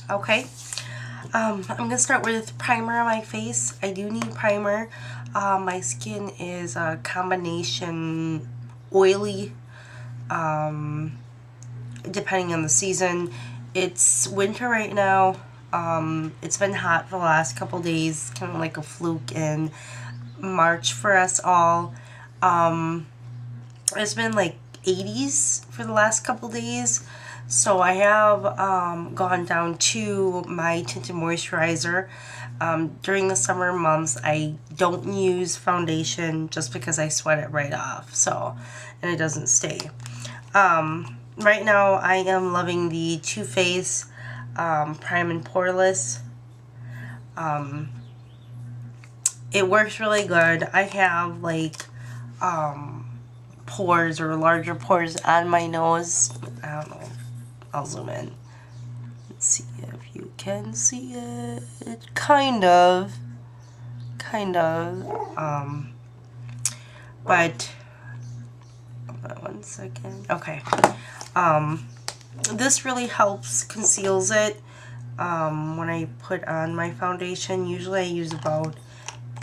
Okay. I'm gonna start with primer on my face. I do need primer. My skin is a combination oily, depending on the season. It's winter right now. It's been hot for the last couple days, kind of like a fluke in March for us all. It's been like 80s for the last couple days. So I have gone down to my tinted moisturizer. During the summer months, I don't use foundation just because I sweat it right off. So, and it doesn't stay. Right now, I am loving the Too Faced Prime and Poreless. It works really good. I have like pores or larger pores on my nose. I don't know. I'll zoom in. Let's see if you can see it. Kind of. But 1 second. Okay. This really helps, conceals it. When I put on my foundation, usually I use about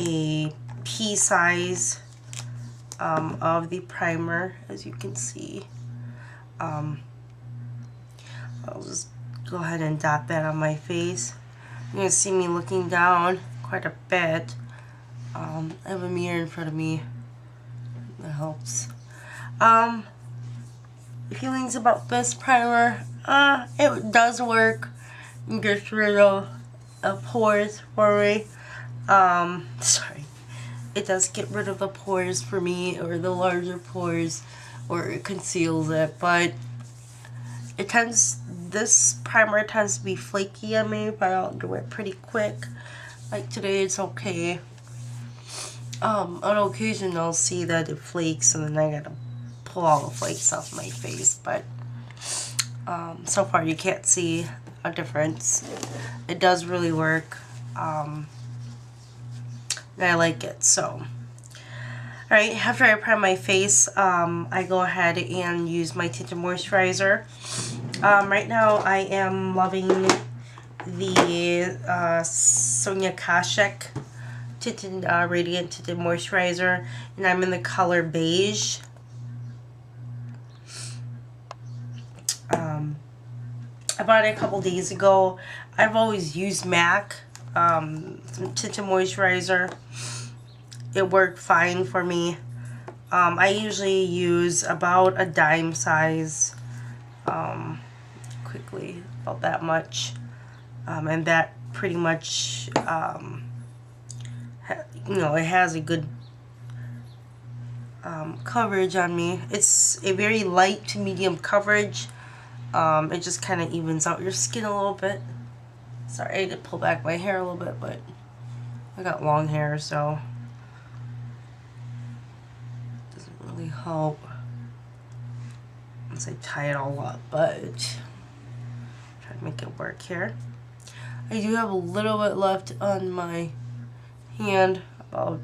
a pea size of the primer, as you can see. I'll just go ahead and dot that on my face. You're going to see me looking down quite a bit. I have a mirror in front of me. That helps. Feelings about this primer. It does work. It gets rid of pores for me. Sorry. It does get rid of the pores for me, or the larger pores, or it conceals it, but this primer tends to be flaky on me, but I'll do it pretty quick. Like today, it's okay. On occasion, I'll see that it flakes, and then I gotta pull all the flakes off my face, but so far you can't see a difference. It does really work. And I like it. So, alright, after I prime my face, I go ahead and use my tinted moisturizer. Right now I am loving the Sonia Kashuk tinted Radiant Tinted Moisturizer, and I'm in the color beige. I bought it a couple days ago. I've always used MAC tinted moisturizer. It worked fine for me. I usually use about a dime size, quickly, about that much, and that pretty much, you know, it has a good coverage on me. It's a very light to medium coverage. It just kind of evens out your skin a little bit. Sorry, I had to pull back my hair a little bit, but I got long hair, so it doesn't really help once I tie it all up, but try to make it work here. I do have a little bit left on my hand, about,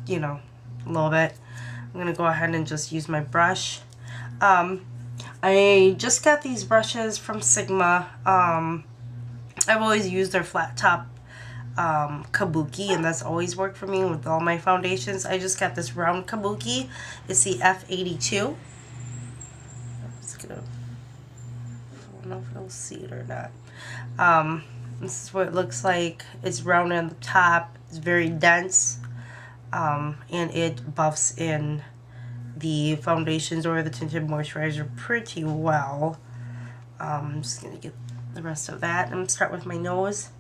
you know, a little bit. I'm going to go ahead and just use my brush. I just got these brushes from Sigma. I've always used their flat top kabuki, and that's always worked for me with all my foundations. I just got this round kabuki. It's the F82. I don't know if you'll see it or not. This is what it looks like. It's round on the top. It's very dense, and it buffs in the foundations or the tinted moisturizer pretty well. I'm just gonna get the rest of that. I'm gonna start with my nose,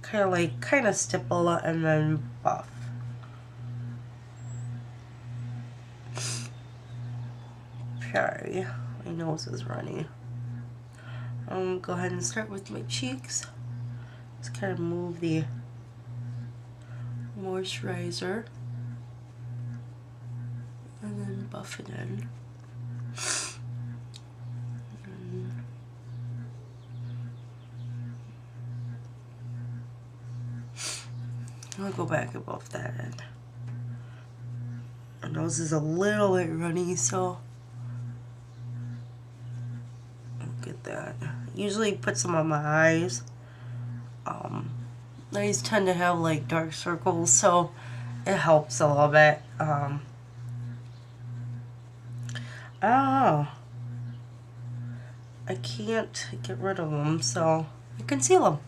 kind of stipple and then buff. Sorry, my nose is runny. Go ahead and start with my cheeks. Just kind of move the moisturizer and then buff it in. I'll go back and buff that in. My nose is a little bit runny, so I'll get that. usually put some on my eyes. I tend to have like dark circles, so it helps a little bit. I don't know. I can't get rid of them, so I conceal them.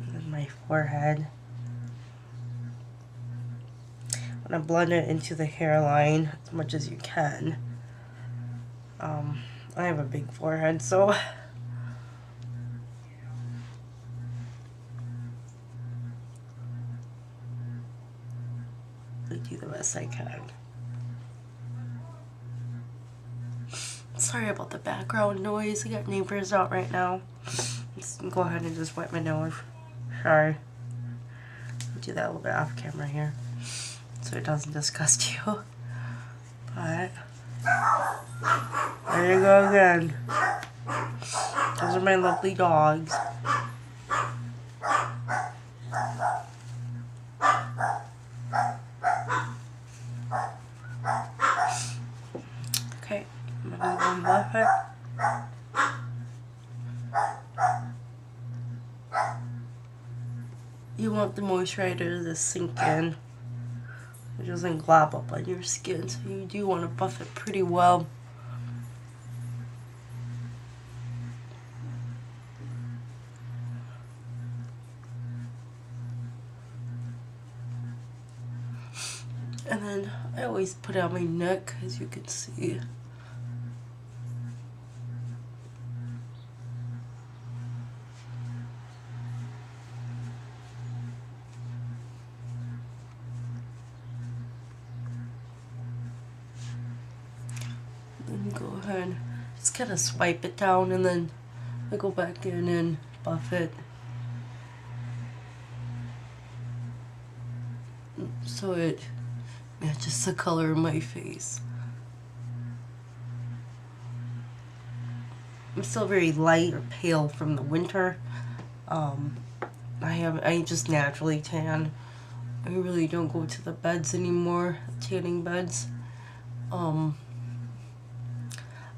And then my forehead. I'm gonna blend it into the hairline as much as you can. I have a big forehead, so I do the best I can. Sorry about the background noise. I got neighbors out right now. Let's go ahead and just wipe my nose. Sorry. I'll do that a little bit off camera here, so it doesn't disgust you. But there you go again. Those are my lovely dogs. Okay, I'm gonna go and buff it. You want the moisturizer to sink in. It doesn't glob up on your skin, so you do want to buff it pretty well. And then I always put it on my neck, as you can see. Then go ahead, just kind of swipe it down, and then I go back in and buff it. So it matches the color of my face. I'm still very light or pale from the winter. I just naturally tan. I really don't go to the beds anymore, tanning beds.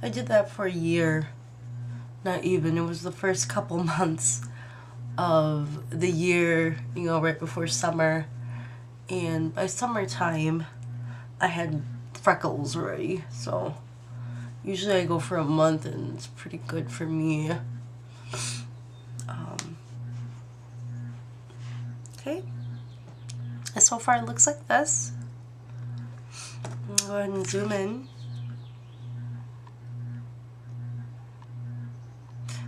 I did that for a year. Not even. It was the first couple months of the year, you know, right before summer. And by summertime, I had freckles already. So usually I go for a month, and it's pretty good for me. Okay. And so far it looks like this. I'll go ahead and zoom in.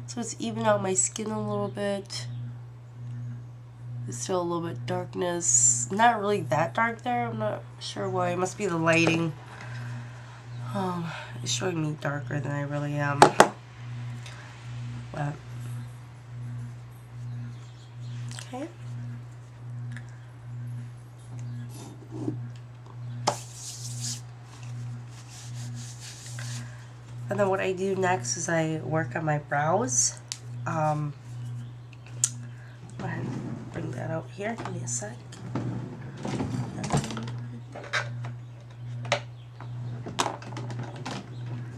So it's even out my skin a little bit. There's still a little bit darkness. Not really that dark there. I'm not sure why. It must be the lighting. It's showing me darker than I really am. But okay. And then what I do next is I work on my brows. Go ahead and bring that out here. Give me a sec.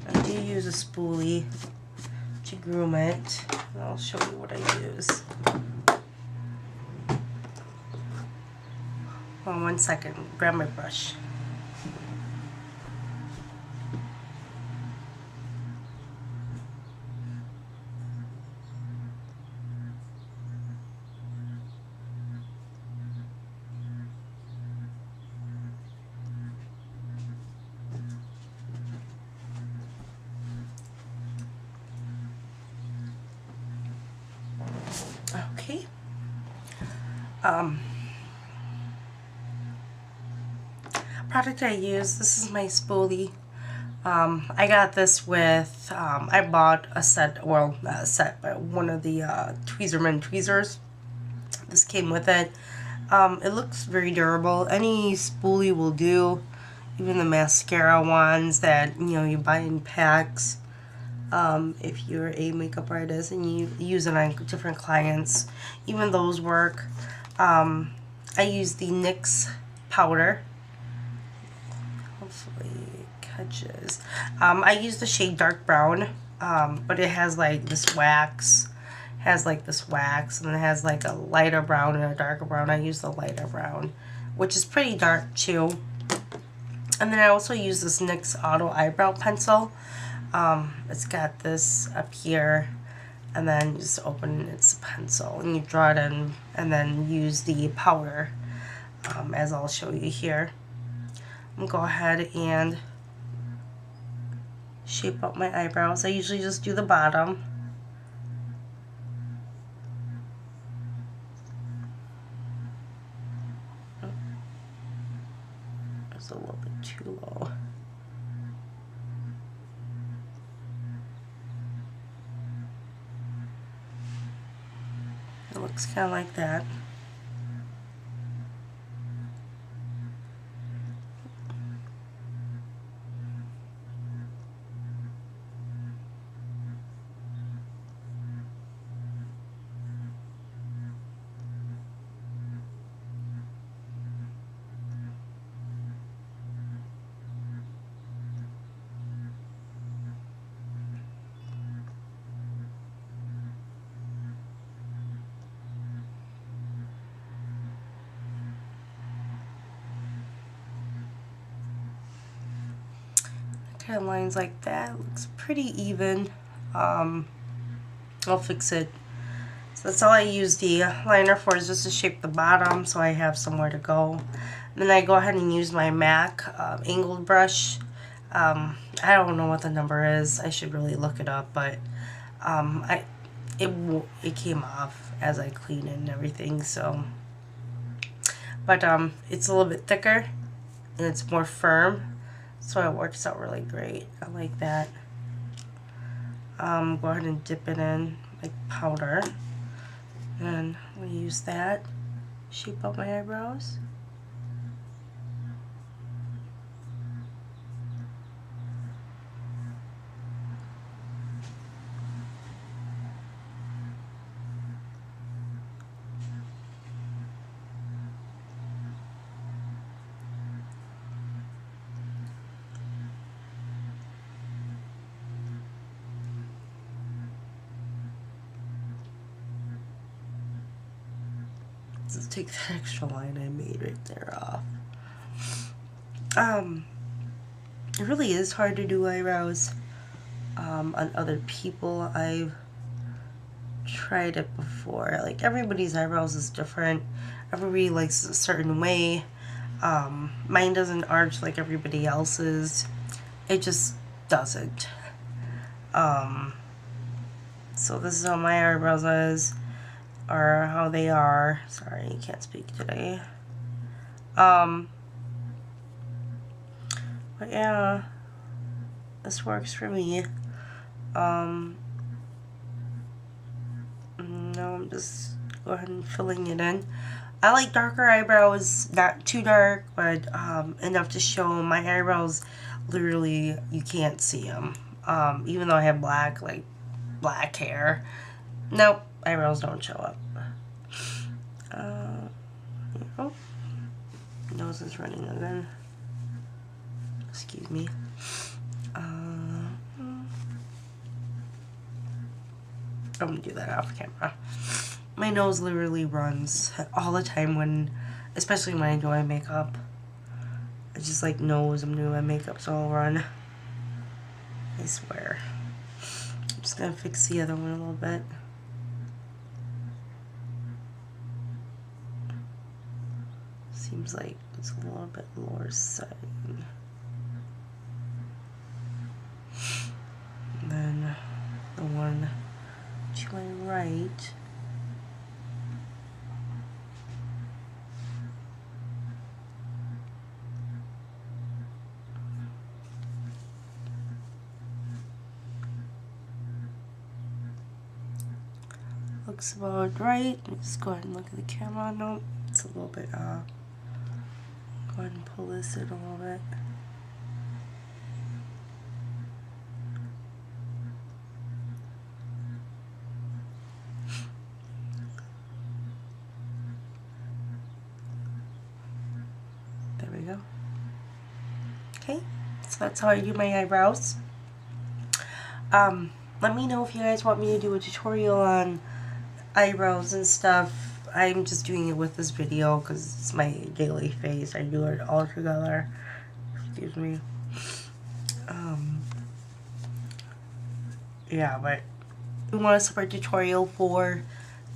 I do use a spoolie to groom it. And I'll show you what I use. Hold on 1 second. Grab my brush. Okay. Product I use, this is my spoolie. I got this with, I bought a set, well, not a set, but one of the Tweezerman tweezers. This came with it. It looks very durable. Any spoolie will do, even the mascara ones that, you know, you buy in packs. If you're a makeup artist and you use it on different clients, even those work. I use the NYX powder. Hopefully it catches. I use the shade dark brown, but it has like this wax. Has like this wax, and then it has like a lighter brown and a darker brown. I use the lighter brown, which is pretty dark too. And then I also use this NYX Auto Eyebrow Pencil. It's got this up here, and then you just open its pencil and you draw it in, and then use the powder, as I'll show you here. I'm gonna go ahead and shape up my eyebrows. I usually just do the bottom. It's a little bit too low. It looks kind of like that. Kind of lines like that. Looks pretty even. I'll fix it. So that's all I use the liner for, is just to shape the bottom so I have somewhere to go. And then I go ahead and use my MAC angled brush. I don't know what the number is. I should really look it up, but it came off as I cleaned it and everything. So, but it's a little bit thicker and it's more firm. So it works out really great. I like that. Go ahead and dip it in like powder. And I'm going to use that. Shape up my eyebrows. Let's take that extra line I made right there off. It really is hard to do eyebrows on other people. I've tried it before. Like, everybody's eyebrows is different. Everybody likes a certain way. Mine doesn't arch like everybody else's. It just doesn't. So this is how my eyebrows is, or how they are. Sorry, I can't speak today. But yeah, this works for me. Now I'm just go ahead and filling it in. I like darker eyebrows, not too dark, but enough to show. My eyebrows, literally, you can't see them. Even though I have black hair. Nope, eyebrows don't show up. Oh, nose is running again. Excuse me. I'm gonna do that off camera. My nose literally runs all the time especially when I do my makeup. I just like knows I'm doing my makeup, so I'll run. I swear. I'm just gonna fix the other one a little bit. Seems like it's a little bit lower side. And then the one to my right. Looks about right. Let's go ahead and look at the camera. Nope, it's a little bit off. Go ahead and pull this in a little bit. Okay, so that's how I do my eyebrows. Let me know if you guys want me to do a tutorial on eyebrows and stuff. I'm just doing it with this video because it's my daily face. I do it all together. Excuse me. Yeah, but if you want a separate tutorial for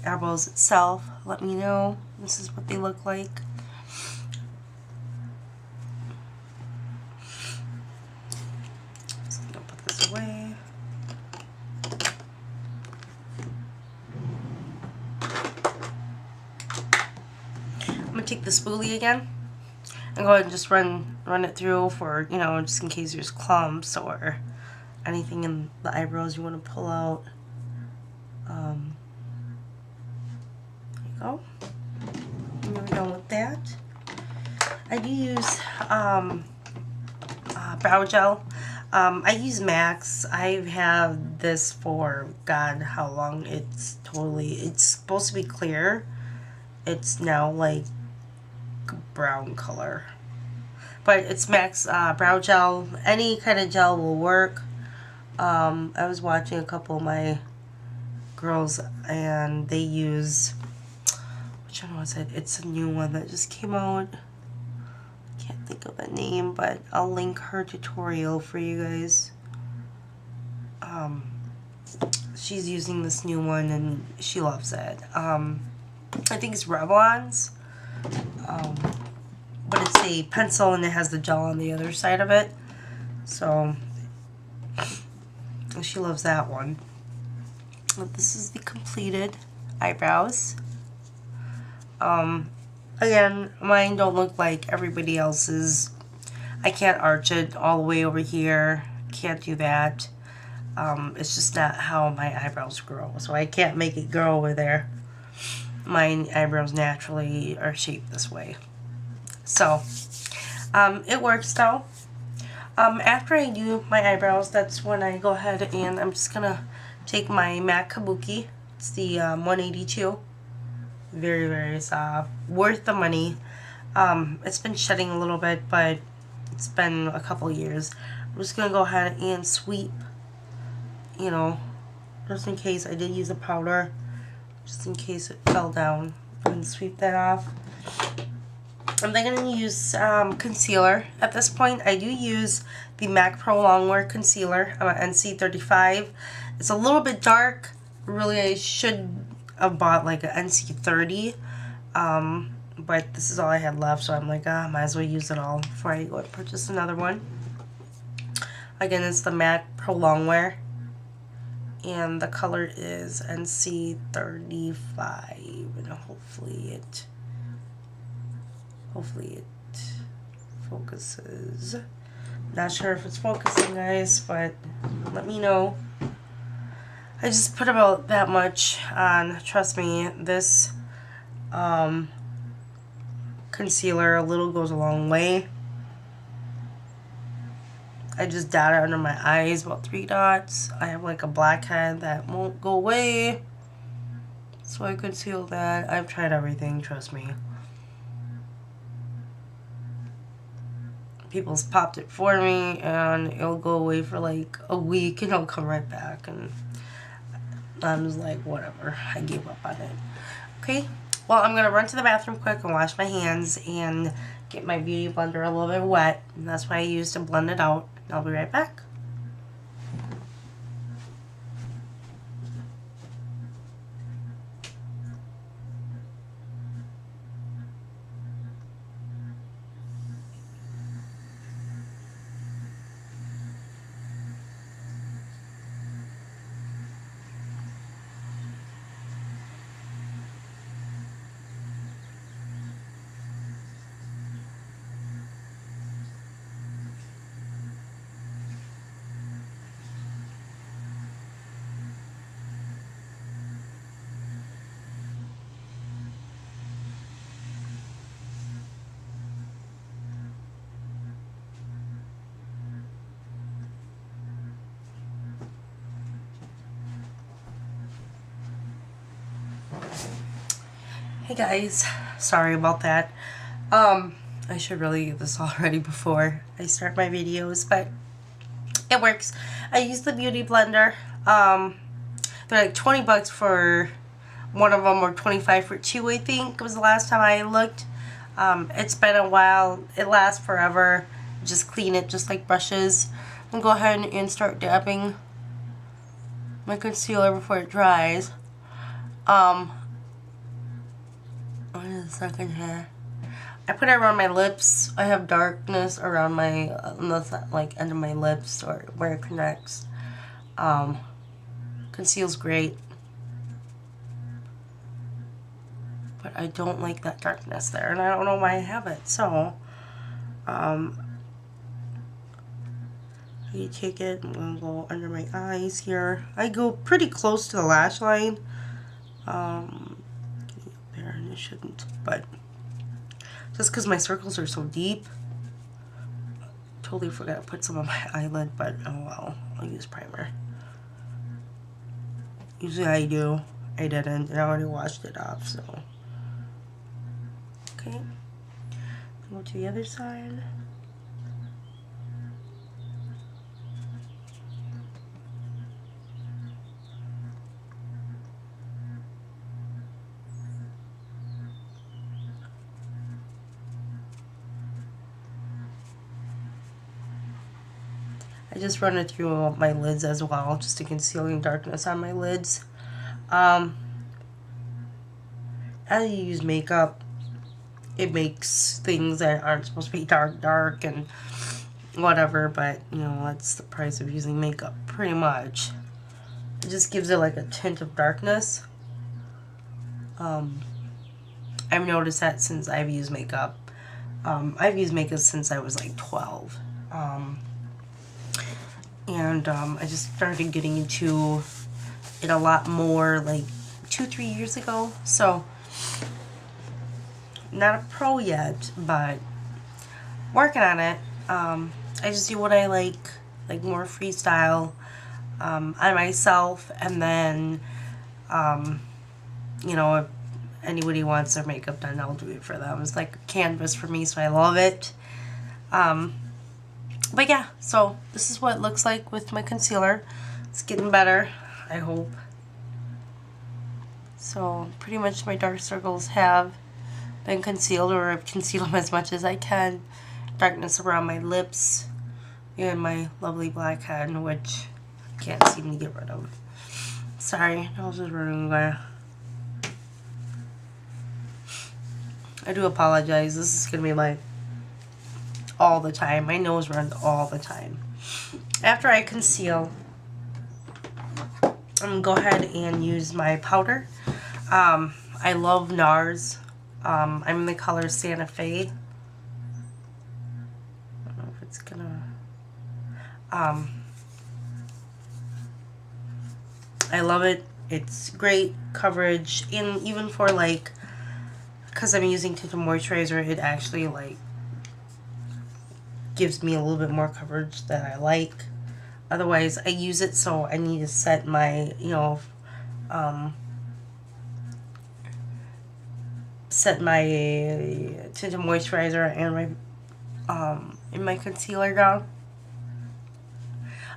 eyebrows itself, let me know. This is what they look like. Just gonna put this away. I'm gonna take the spoolie again and go ahead and just run it through for, you know, just in case there's clumps or anything in the eyebrows you want to pull out. There you go. And we're done with that. I do use brow gel. I use Max. I have this for God how long. It's supposed to be clear. It's now like brown color. But it's Max brow gel. Any kind of gel will work. I was watching a couple of my girls and they use, which one was it? It's a new one that just came out. Can't think of the name, but I'll link her tutorial for you guys. She's using this new one and she loves it. I think it's Revlon's. But it's a pencil and it has the gel on the other side of it. So she loves that one. This is the completed eyebrows. Again, mine don't look like everybody else's. I can't arch it all the way over here. Can't do that. It's just not how my eyebrows grow. So I can't make it grow over there. My eyebrows naturally are shaped this way. So, it works though. After I do my eyebrows, that's when I go ahead and I'm just gonna take my MAC Kabuki. It's the 182. Very, very soft. Worth the money. It's been shedding a little bit, but it's been a couple years. I'm just gonna go ahead and sweep, you know, just in case I did use a powder, just in case it fell down, and sweep that off. I'm then going to use concealer. At this point, I do use the MAC Pro Longwear Concealer. I'm an NC35. It's a little bit dark. Really, I should have bought like an NC30. But this is all I had left, so I'm like, might as well use it all before I go and purchase another one. Again, it's the MAC Pro Longwear. And the color is NC35. And hopefully it focuses. Not sure if it's focusing, guys, but let me know. I just put about that much on. Trust me, this concealer, a little goes a long way. I just dot it under my eyes, about 3 dots. I have like a blackhead that won't go away, so I conceal that. I've tried everything, trust me. People's popped it for me and it'll go away for like a week and it'll come right back, and I'm just like, whatever, I gave up on it. Okay, well, I'm gonna run to the bathroom quick and wash my hands and get my beauty blender a little bit wet, and that's what I use to blend it out. I'll be right back. Hey guys, sorry about that. I should really get this all ready before I start my videos, but it works. I use the Beauty Blender. They're like 20 bucks for one of them, or 25 for two, I think was the last time I looked. It's been a while. It lasts forever. Just clean it just like brushes. I'm gonna go ahead and start dabbing my concealer before it dries. Wait a second here. I put it around my lips. I have darkness around my, like end of my lips or where it connects. Conceals great. But I don't like that darkness there, and I don't know why I have it. So, you take it, I'm gonna go under my eyes here. I go pretty close to the lash line. There, and it shouldn't, but just because my circles are so deep. Totally forgot to put some on my eyelid, but oh well, I'll use primer. Usually I do. I didn't, and I already washed it off, so. Okay. Go to the other side. I just run it through my lids as well, just to conceal any darkness on my lids. As you use makeup, it makes things that aren't supposed to be dark and whatever, but you know, that's the price of using makeup, pretty much. It just gives it like a tint of darkness. I've noticed that since I've used makeup. I've used makeup since I was like 12. I just started getting into it a lot more like 2-3 years ago. So, not a pro yet, but working on it. I just do what I like more freestyle on myself, and then, you know, if anybody wants their makeup done, I'll do it for them. It's like a canvas for me, so I love it. But yeah, so this is what it looks like with my concealer. It's getting better, I hope. So pretty much my dark circles have been concealed, or I've concealed them as much as I can. Darkness around my lips and my lovely black head, which I can't seem to get rid of. Sorry, I was just running away. I do apologize. This is gonna be like all the time. My nose runs all the time. After I conceal, I'm gonna go ahead and use my powder. I love NARS. I'm in the color Santa Fe. I don't know if it's gonna. I love it. It's great coverage, and even for like, because I'm using tinted moisturizer, it actually like gives me a little bit more coverage that I like. Otherwise, I use it so I need to set my, you know, set my tinted moisturizer and my concealer down.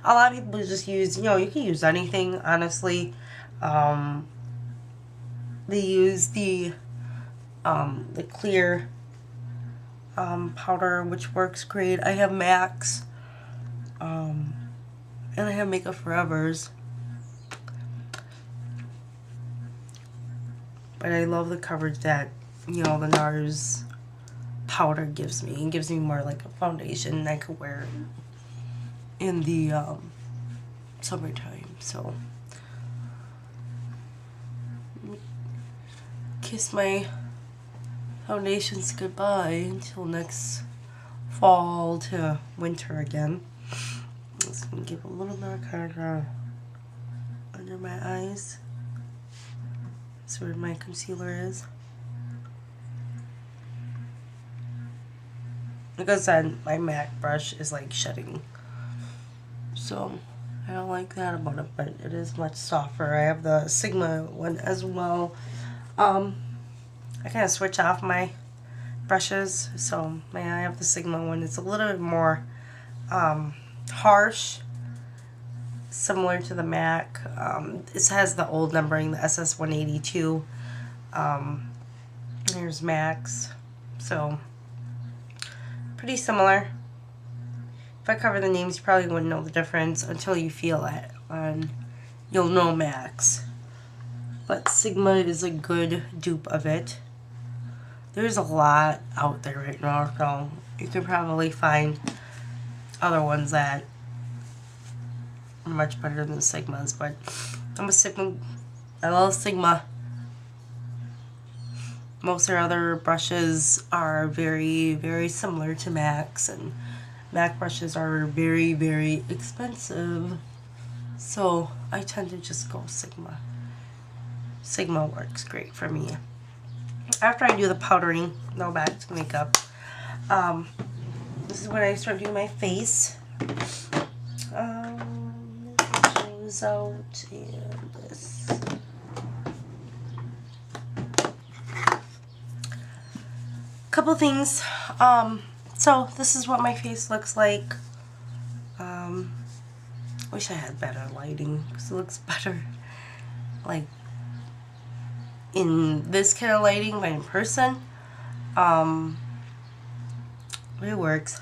A lot of people just use, you know, you can use anything, honestly. They use the clear powder, which works great. I have MAC's, and I have Makeup Forever's. But I love the coverage that, you know, the NARS powder gives me. It gives me more like a foundation I could wear in the summertime. So, kiss my foundations goodbye until next fall to winter again. Just gonna give a little more color under my eyes. That's where my concealer is. Like I said, my MAC brush is like shedding, so I don't like that about it, but it is much softer. I have the Sigma one as well. I kind of switch off my brushes. So I have the Sigma one. It's a little bit more harsh, similar to the MAC. This has the old numbering, the SS182. There's MACs. So pretty similar. If I cover the names, you probably wouldn't know the difference until you feel it, and you'll know MACs. But Sigma is a good dupe of it. There's a lot out there right now, so you can probably find other ones that are much better than Sigmas, but I'm a Sigma. I love Sigma. Most of their other brushes are very, very similar to MACs, and MAC brushes are very, very expensive. So I tend to just go Sigma. Sigma works great for me. After I do the powdering, now back to makeup. This is when I start doing my face. This out and this. Couple things. So this is what my face looks like. Wish I had better lighting because it looks better like in this kind of lighting than in person. It works.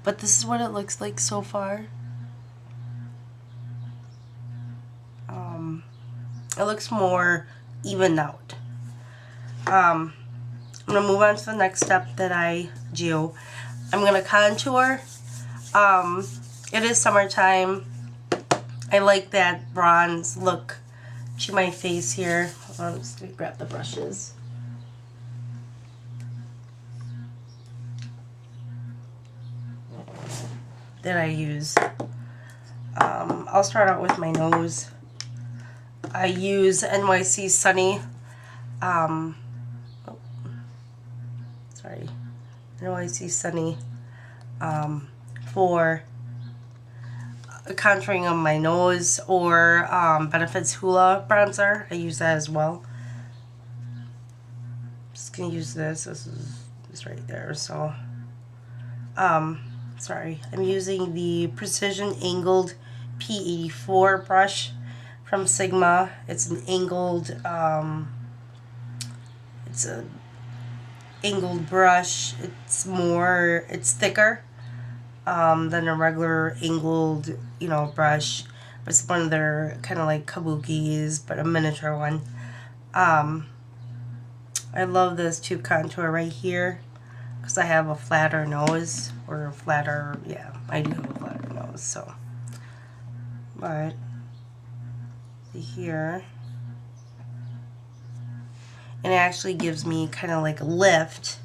But this is what it looks like so far. It looks more even out. I'm gonna move on to the next step that I do. I'm gonna contour. It is summertime. I like that bronze look to my face here. Hold on, I'm just gonna grab the brushes. That I use. I'll start out with my nose. I use NYC Sunny. NYC Sunny for contouring on my nose, or Benefits Hoola bronzer. I use that as well. Just gonna use this. This is right there. So, sorry, I'm using the Precision Angled P84 brush from Sigma. It's an angled, it's a angled brush. It's thicker than a regular angled, brush. But it's one of their kind of like kabukis, but a miniature one. I love this tube contour right here because I have a flatter nose, or a flatter, yeah, I do have a flatter nose, so. But see here, and it actually gives me kind of like a lift.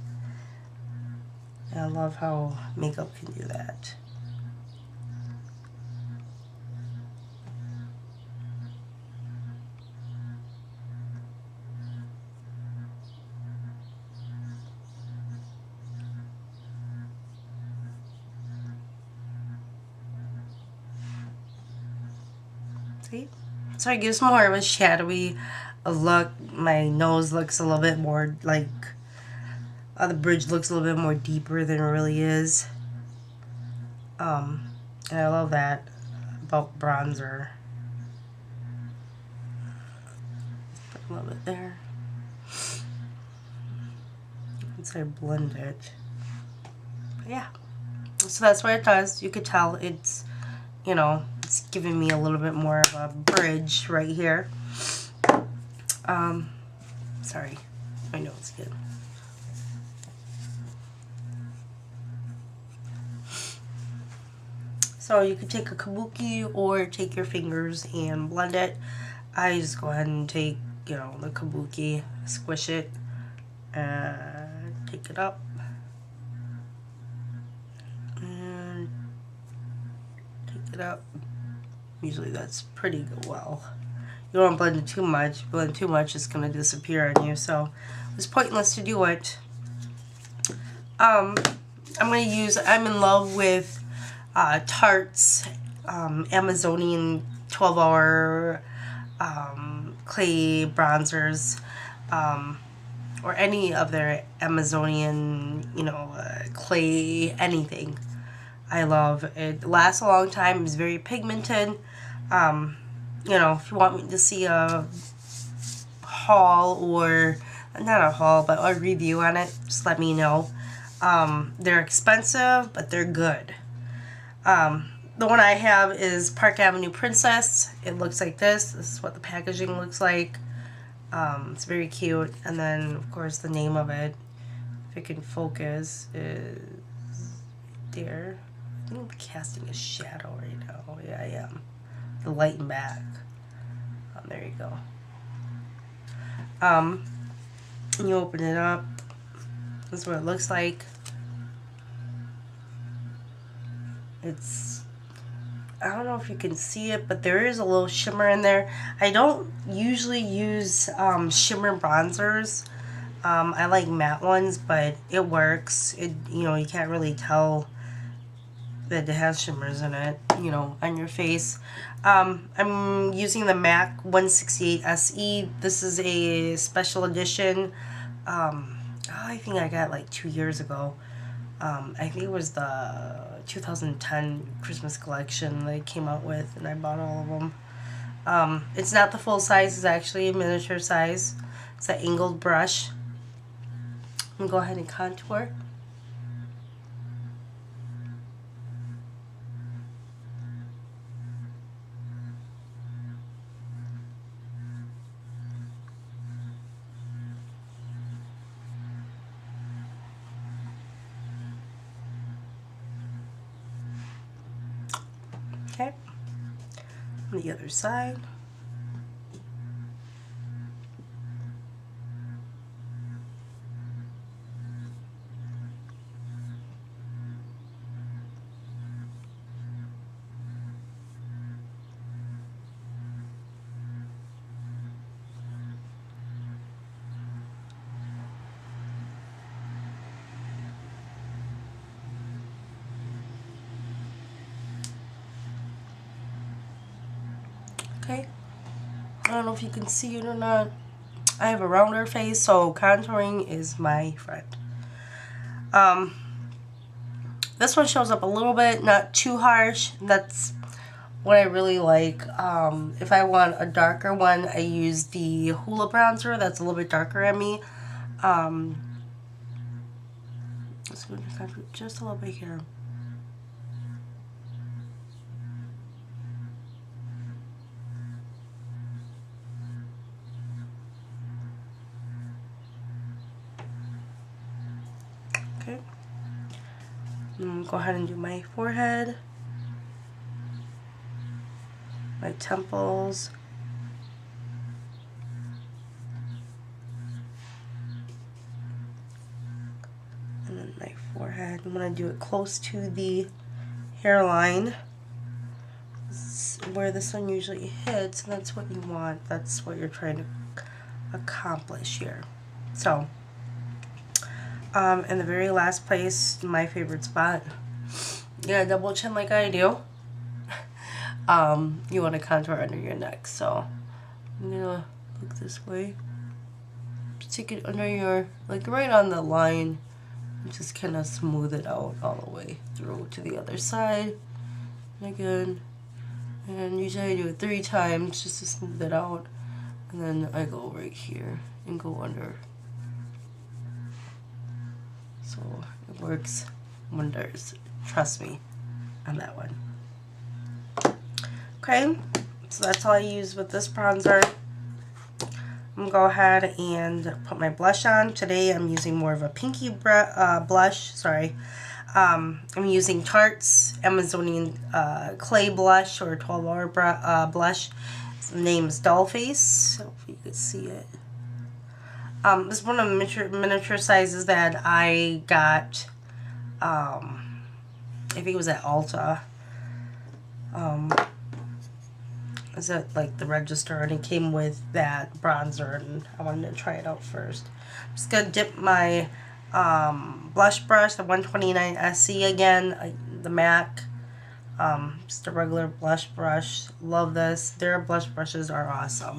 And I love how makeup can do that. See? So it gives more of a shadowy look. My nose looks a little bit more like, the bridge looks a little bit more deeper than it really is. And I love that about bronzer. Put a little bit there. Once I blend it. But yeah. So that's what it does. You could tell it's, it's giving me a little bit more of a bridge right here. Sorry, my nose again. So you could take a kabuki or take your fingers and blend it. I just go ahead and take, the kabuki, squish it, and take it up. And take it up. Usually that's pretty good. Well, you don't want to blend it too much. Blend too much, it's going to disappear on you. So it's pointless to do it. I'm in love with Tarte's Amazonian 12-hour clay bronzers, or any of their Amazonian, clay anything. I love it. Lasts a long time. It's very pigmented. If you want me to see a haul, or not a haul, but a review on it, just let me know. They're expensive, but they're good. The one I have is Park Avenue Princess. It looks like this. This is what the packaging looks like. It's very cute. And then, of course, the name of it, if it can focus, is there. I think I'm casting a shadow right now. Yeah, I am. The light and back. There you go. You open it up. This is what it looks like. I don't know if you can see it, but there is a little shimmer in there. I don't usually use shimmer bronzers. I like matte ones, but it works. You can't really tell that it has shimmers in it, on your face. I'm using the MAC 168 SE. This is a special edition. I think I got like 2 years ago. I think it was the 2010 Christmas collection they came out with, and I bought all of them. It's not the full size. It's actually a miniature size. It's an angled brush. I'm going to go ahead and contour. Okay, on the other side. Okay, I don't know if you can see it or not. I have a rounder face, so contouring is my friend. This one shows up a little bit, not too harsh. That's what I really like. If I want a darker one, I use the Hoola bronzer. That's a little bit darker on me. Let's go to contour just a little bit here. Okay. Go ahead and do my forehead, my temples, and then my forehead. I'm going to do it close to the hairline. This is where the sun usually hits, and that's what you want. That's what you're trying to accomplish here. So, in the very last place, my favorite spot, you got a double chin like I do. You want to contour under your neck, so I'm gonna look this way. Just take it under your, like right on the line, and just kind of smooth it out all the way through to the other side. And again, and usually I do it 3 times just to smooth it out, and then I go right here and go under. So it works wonders, trust me on that one. Okay, so that's all I use with this bronzer. I'm gonna go ahead and put my blush on. Today I'm using more of a pinky blush. Sorry, I'm using Tarte's Amazonian clay blush, or 12-hour blush. The name is Dollface. Hopefully you can see it. This is one of the miniature sizes that I got. I think it was at Ulta. Is it like the register, and it came with that bronzer, and I wanted to try it out first. I'm just gonna dip my blush brush, the 129 SE again, the MAC, just a regular blush brush. Love this. Their blush brushes are awesome.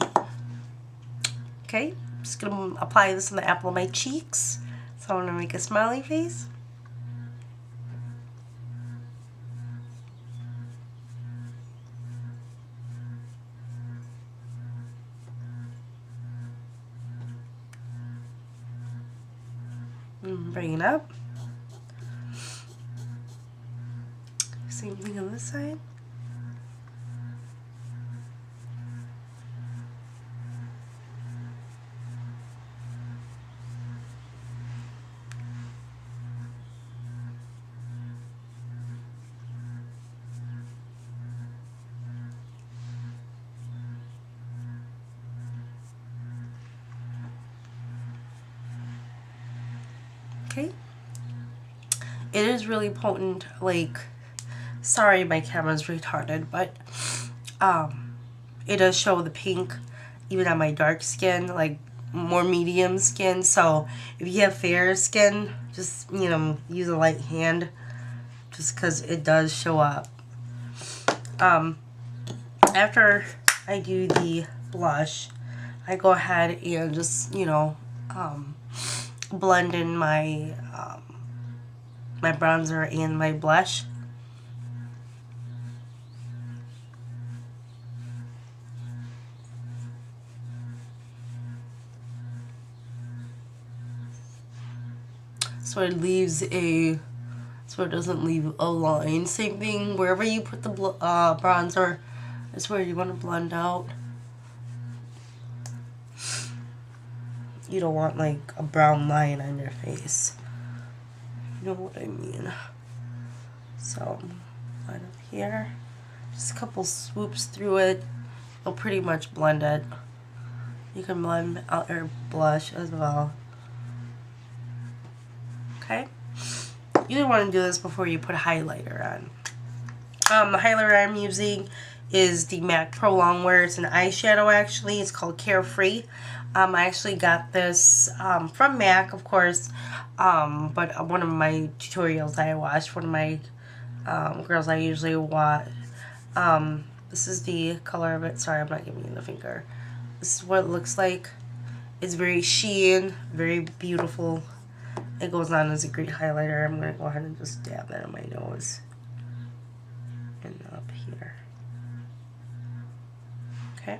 Okay, just gonna apply this on the apple of my cheeks. So I'm gonna make a smiley face. Bring it up. Same thing on this side. Okay. It is really potent, like, sorry my camera's retarded, but it does show the pink even on my dark skin, like more medium skin. So if you have fair skin, just, you know, use a light hand just because it does show up. After I do the blush, I go ahead and just, you know, blend in my my bronzer and my blush. So it leaves a, so it doesn't leave a line. Same thing wherever you put the bronzer, is where you want to blend out. You don't want like a brown line on your face. You know what I mean? So, right up here, just a couple swoops through it. It'll pretty much blend it. You can blend out your blush as well. Okay? You don't want to do this before you put a highlighter on. The highlighter I'm using is the MAC Pro Longwear. It's an eyeshadow actually. It's called Carefree. I actually got this from MAC, of course, but one of my tutorials I watched, one of my girls I usually watch, this is the color of it. Sorry, I'm not giving you the finger. This is what it looks like. It's very sheen, very beautiful. It goes on as a great highlighter. I'm going to go ahead and just dab that on my nose and up here. Okay.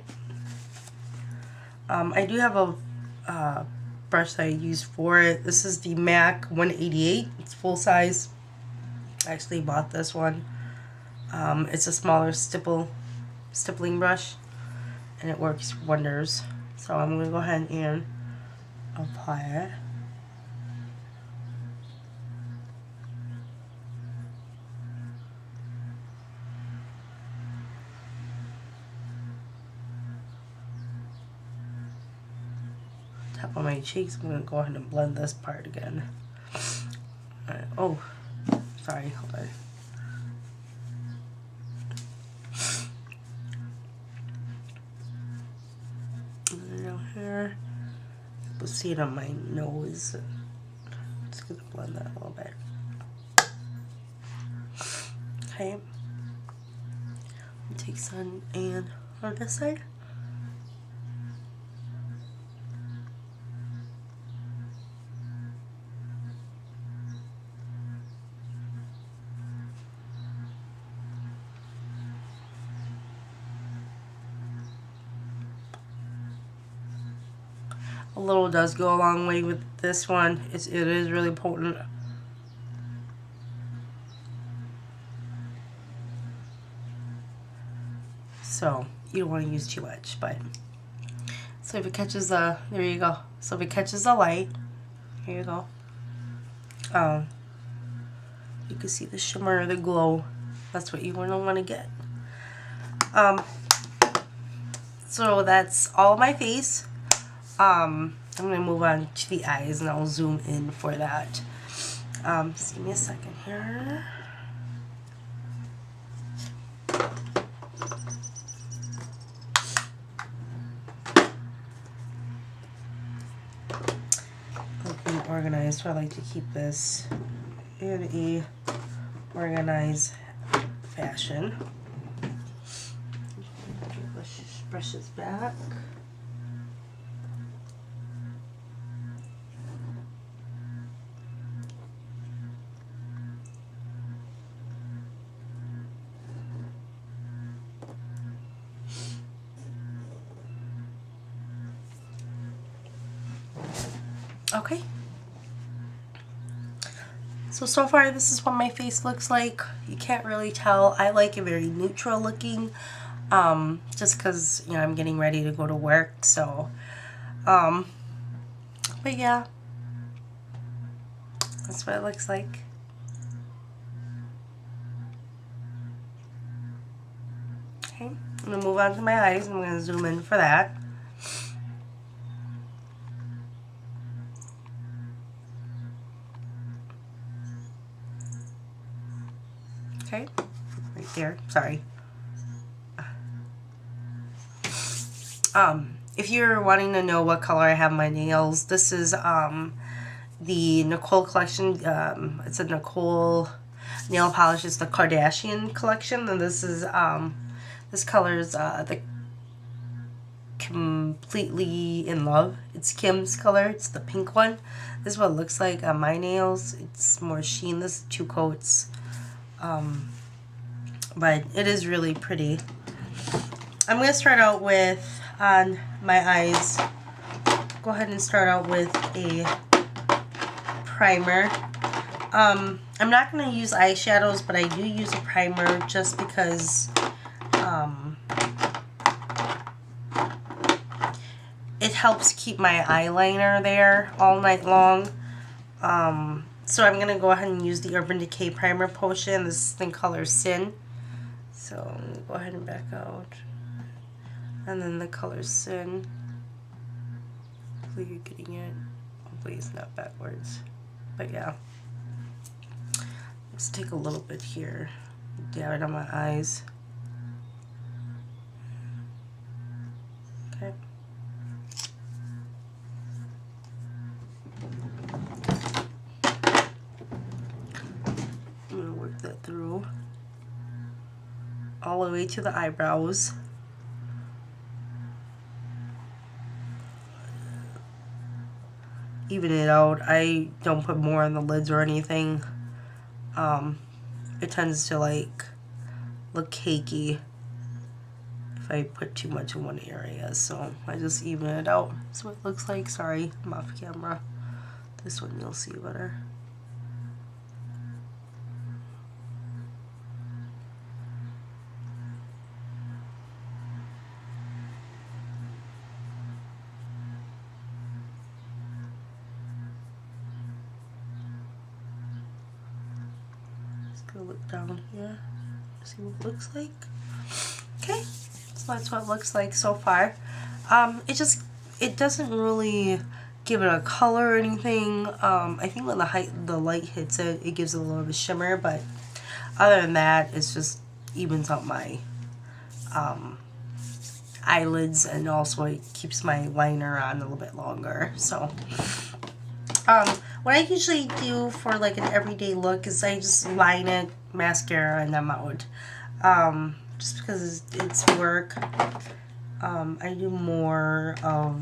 I do have a brush that I use for it. This is the MAC 188. It's full size. I actually bought this one. It's a smaller stippling brush, and it works wonders. So I'm going to go ahead and apply it. Top of my cheeks. I'm going to go ahead and blend this part again. Oh, sorry, hold on. Down here. You'll see it on my nose. Just going to blend that a little bit. Okay. Take some and on this side. A little does go a long way with this one. It is really potent. So you don't want to use too much, but so if it catches the, there you go. So if it catches the light, here you go. You can see the shimmer, the glow. That's what you want to get. So that's all of my face. I'm gonna move on to the eyes, and I'll zoom in for that. Just give me a second here. Looking organized, so I like to keep this in a organized fashion. Brush this back. Okay. So far this is what my face looks like. You can't really tell. I like it very neutral looking, just because, you know, I'm getting ready to go to work, so, but yeah, that's what it looks like. Okay, I'm going to move on to my eyes. I'm going to zoom in for that. Okay, right there, sorry. If you're wanting to know what color I have my nails, this is, the Nicole collection. It's a Nicole nail polish. It's the Kardashian collection, and this is, this color is, the Completely in Love. It's Kim's color. It's the pink one. This is what it looks like on my nails. It's more sheen. This is 2 coats. But it is really pretty. I'm going to start out with, on my eyes, go ahead and start out with a primer. I'm not going to use eyeshadows, but I do use a primer just because it helps keep my eyeliner there all night long. So I'm going to go ahead and use the Urban Decay Primer Potion. This is in color Sin. So I'm going to go ahead and back out. And then the color Sin. Hopefully you're getting it. Hopefully it's not backwards. But yeah. Let's take a little bit here. Dab it on my eyes. Okay. I'm going to work that through all the way to the eyebrows. Even it out. I don't put more on the lids or anything. It tends to like look cakey if I put too much in one area, so I just even it out. That's what it looks like. Sorry, I'm off camera. This one you'll see better. Look down here, see what it looks like. Okay, so that's what it looks like so far. It doesn't really give it a color or anything. I think when the light hits it, it gives it a little bit of shimmer, but other than that, it's just evens out my eyelids, and also it keeps my liner on a little bit longer. So what I usually do for like an everyday look is I just line it, mascara, and I'm out. Just because it's work. I do more of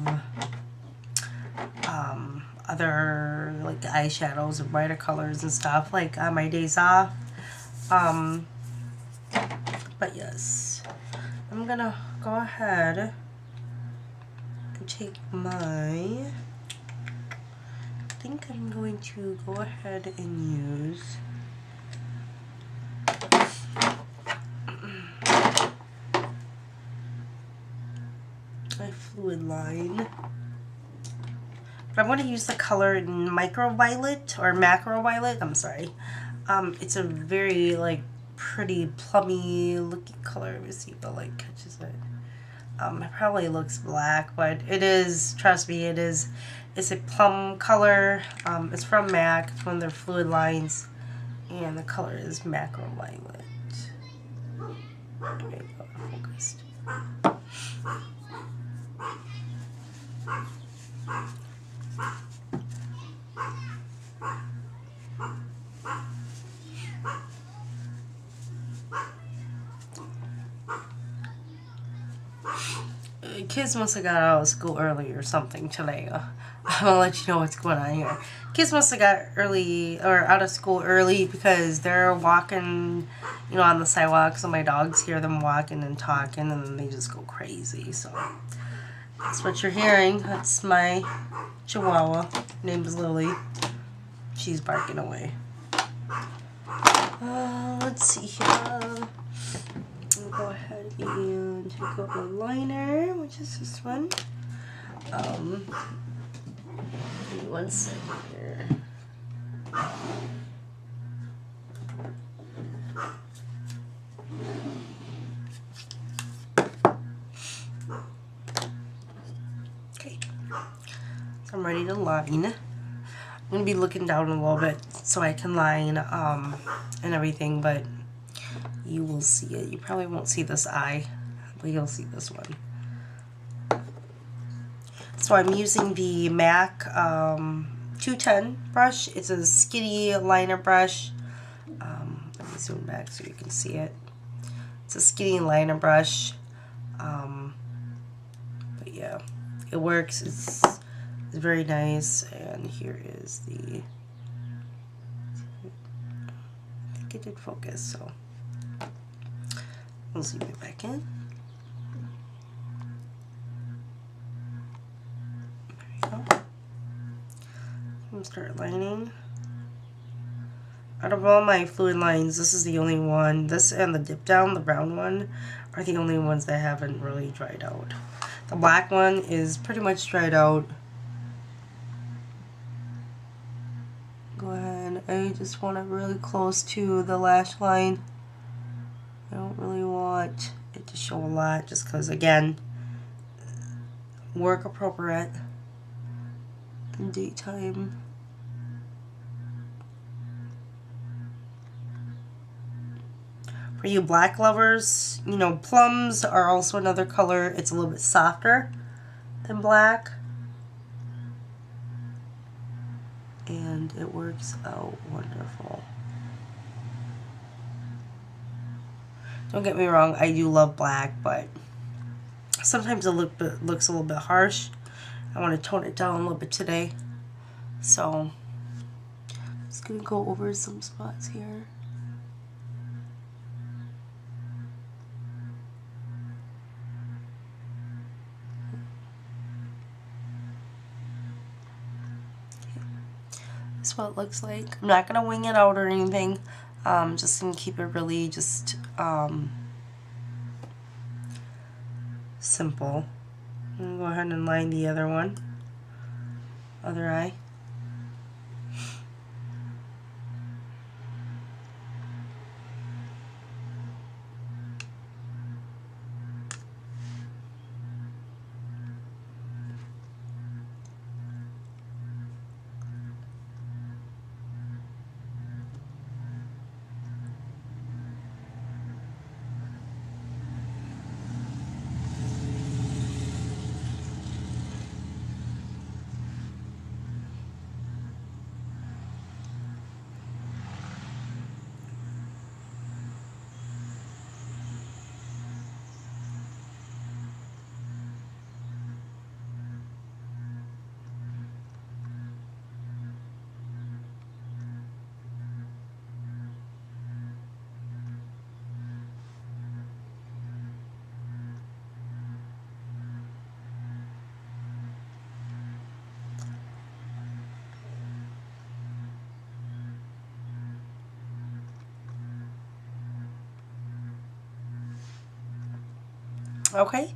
other like eyeshadows and brighter colors and stuff like on my days off. But yes, I'm gonna go ahead and take my, I think I'm going to go ahead and use my fluid line. But I'm going to use the color Microviolet or Macroviolet. I'm sorry. It's a very like pretty plummy looking color. Let me see if the light catches it. It probably looks black, but it is, trust me, it is. It's a plum color. It's from MAC. It's one of their fluid lines, and the color is Macroviolet. There you go, focused. Kids must have got out of school early or something today. I'm gonna let you know what's going on here. Kids must have got early or out of school early because they're walking, you know, on the sidewalk. So my dogs hear them walking and talking, and then they just go crazy. So That's what you're hearing. That's my Chihuahua. Name is Lily. She's barking away. Let's see here. I'll go ahead and take out the liner, which is this one. Give me 1 second here. Okay, so I'm ready to line. I'm going to be looking down a little bit so I can line and everything, but you will see it. You probably won't see this eye, but you'll see this one. So I'm using the MAC 210 brush. It's a skinny liner brush. Let me zoom back so you can see it. It's a skinny liner brush. But yeah, it works. It's very nice. And here is the, I think it did focus, so we'll zoom it back in. There you go. I'm gonna start lining. Out of all my fluid lines, this is the only one, this and the dip down, the brown one, are the only ones that haven't really dried out. The black one is pretty much dried out. Go ahead, I just want it really close to the lash line. I don't really want it to show a lot just because, again, work appropriate in daytime. For you black lovers, you know, plums are also another color. It's a little bit softer than black. And it works out wonderful. Don't get me wrong, I do love black, but sometimes it looks a little bit harsh. I want to tone it down a little bit today. So, I'm just going to go over some spots here. That's what it looks like. I'm not going to wing it out or anything. Just going to keep it really just simple. I'm going to go ahead and line the other one. Other eye. Okay,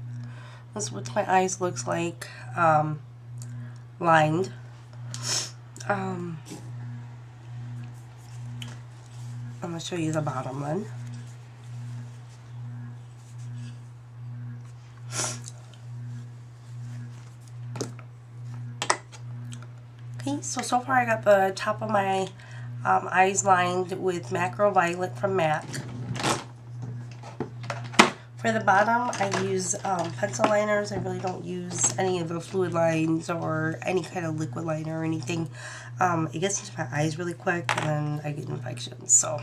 this is what my eyes looks like, lined. I'm going to show you the bottom one. Okay, so far I got the top of my eyes lined with Macro Violet from MAC. For the bottom, I use pencil liners. I really don't use any of the fluid lines or any kind of liquid liner or anything. It gets into my eyes really quick and then I get infections. So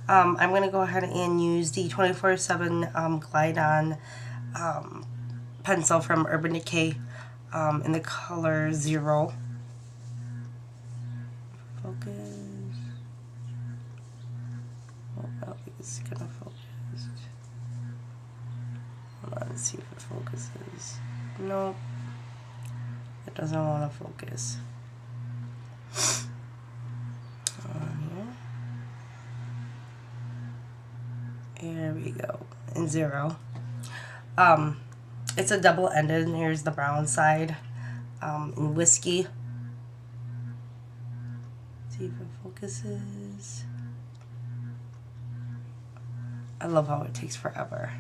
I'm going to go ahead and use the 24/7 Glide On pencil from Urban Decay in the color 0. Focus. Oh, I don't think it's going to focus. Hold on, let's see if it focuses. Nope. It doesn't want to focus. Here. There we go. And 0. It's a double-ended, and here's the brown side. In whiskey. See if it focuses. I love how it takes forever.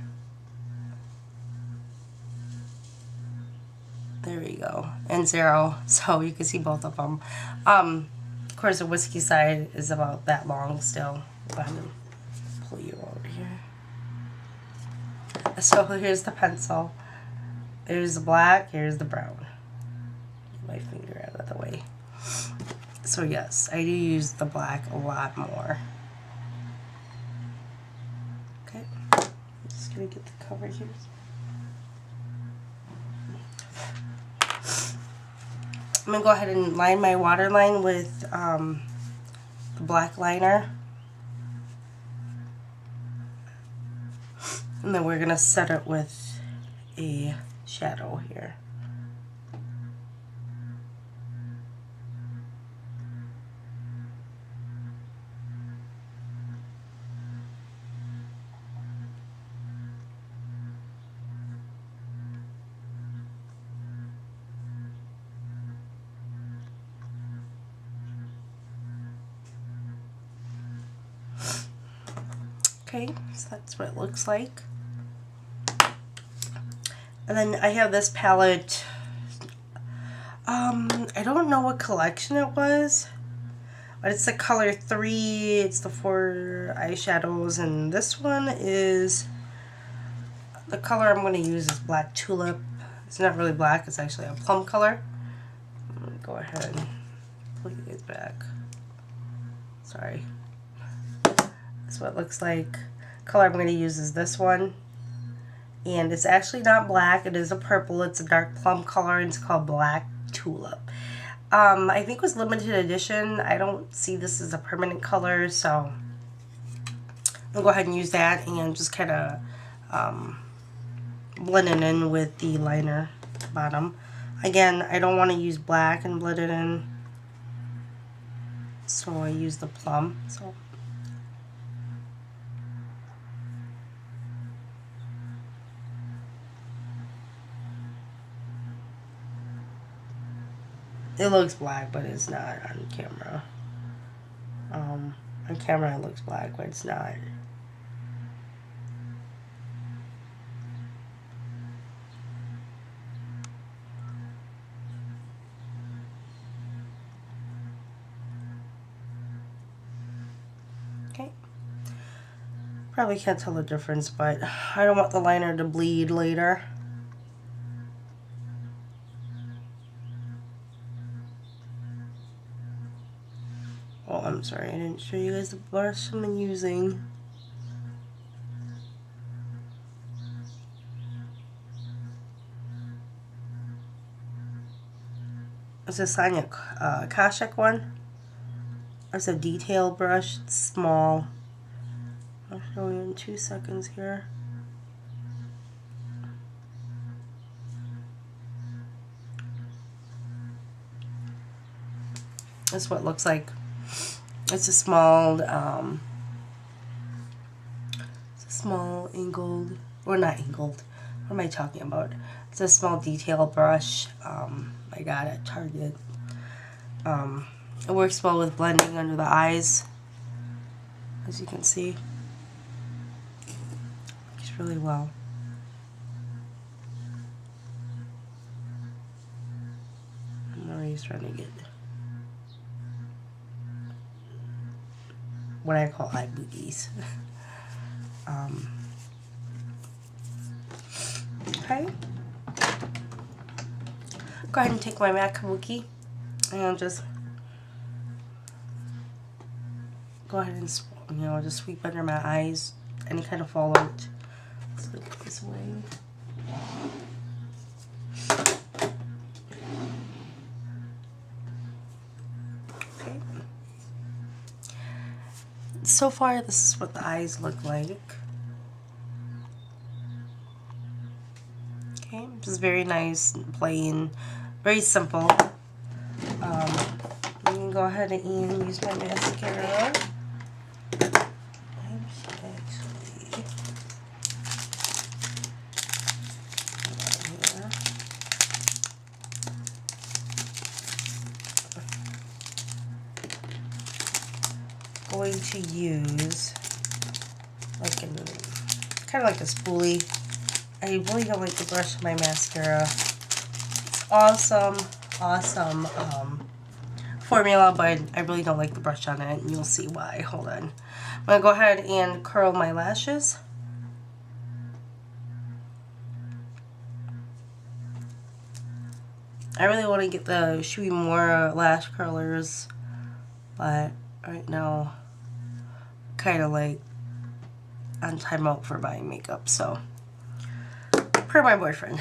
There we go. And 0, so you can see both of them. Of course, the whiskey side is about that long still. Go ahead and pull you over here. So here's the pencil. Here's the black, here's the brown. Get my finger out of the way. So yes, I do use the black a lot more. Okay, I'm just gonna get the cover here. I'm gonna go ahead and line my waterline with the black liner. And then we're gonna set it with a shadow here. Okay, so that's what it looks like. And then I have this palette. I don't know what collection it was, but it's the color 3. It's the 4 eyeshadows, and this one is the color I'm going to use is Black Tulip. It's not really black; it's actually a plum color. I'm going to go ahead and pull you guys back. Sorry. That's what it looks like. Color I'm going to use is this one. And it's actually not black. It is a purple. It's a dark plum color, and it's called Black Tulip. I think it was limited edition. I don't see this as a permanent color, so I'll go ahead and use that and just kind of blend it in with the liner bottom. Again, I don't want to use black and blend it in, so I use the plum. So it looks black, but it's not on camera. On camera it looks black, but it's not. Okay. Probably can't tell the difference, but I don't want the liner to bleed later. Oh, I'm sorry, I didn't show you guys the brush I'm using. It's a Sonia Kashuk one. It's a detail brush, it's small. I'll show you in 2 seconds here. That's what it looks like. It's a small angled, or not angled, what am I talking about? It's a small detail brush I got at Target. It works well with blending under the eyes, as you can see. Works really well. I'm already trying to get what I call eye boogies. Okay. Go ahead and take my MAC Kabuki and just go ahead and just sweep under my eyes, any kind of fallout. Let's look this way. Okay. So far, this is what the eyes look like. Okay, I'm just Just very nice, plain, very simple. I'm going to go ahead and use my mascara. Going to use like kind of like a spoolie. I really don't like to brush my mascara. It's awesome formula, but I really don't like the brush on it, and you'll see why. Hold on. I'm gonna go ahead and curl my lashes. I really want to get the Shui Mora lash curlers, but right now kind of like on timeout for buying makeup, so per my boyfriend.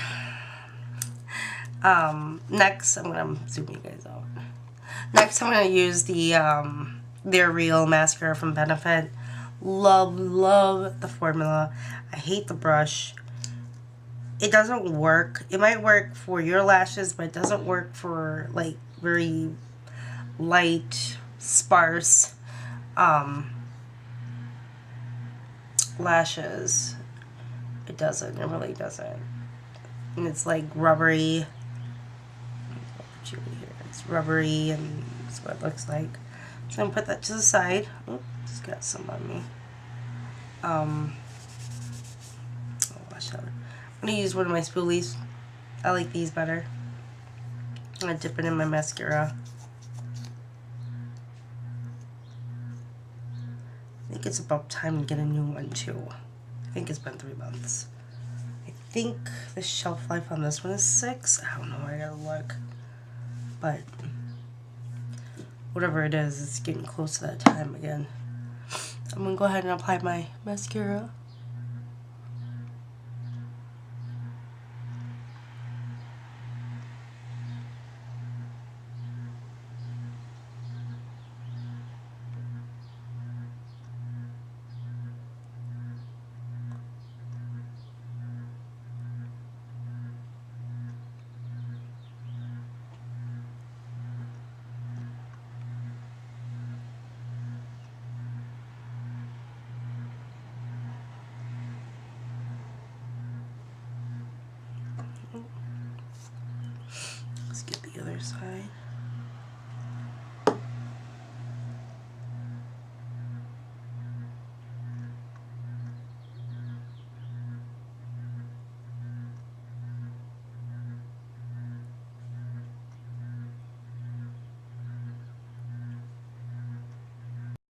Next, I'm gonna zoom you guys out. Next, I'm gonna use the They're Real mascara from Benefit. Love the formula. I hate the brush. It doesn't work. It might work for your lashes, but it doesn't work for like very light, sparse lashes. It doesn't. It really doesn't. And it's like rubbery. It's rubbery, and that's what it looks like. So I'm gonna put that to the side. Oops, it's got some on me. I'll wash that. I'm gonna use one of my spoolies. I like these better. I'm gonna dip it in my mascara. I think it's about time to get a new one too. I think it's been 3 months. I think the shelf life on this one is 6. I don't know, I gotta look. But whatever it is, it's getting close to that time again. I'm gonna go ahead and apply my mascara. Let's get the other side.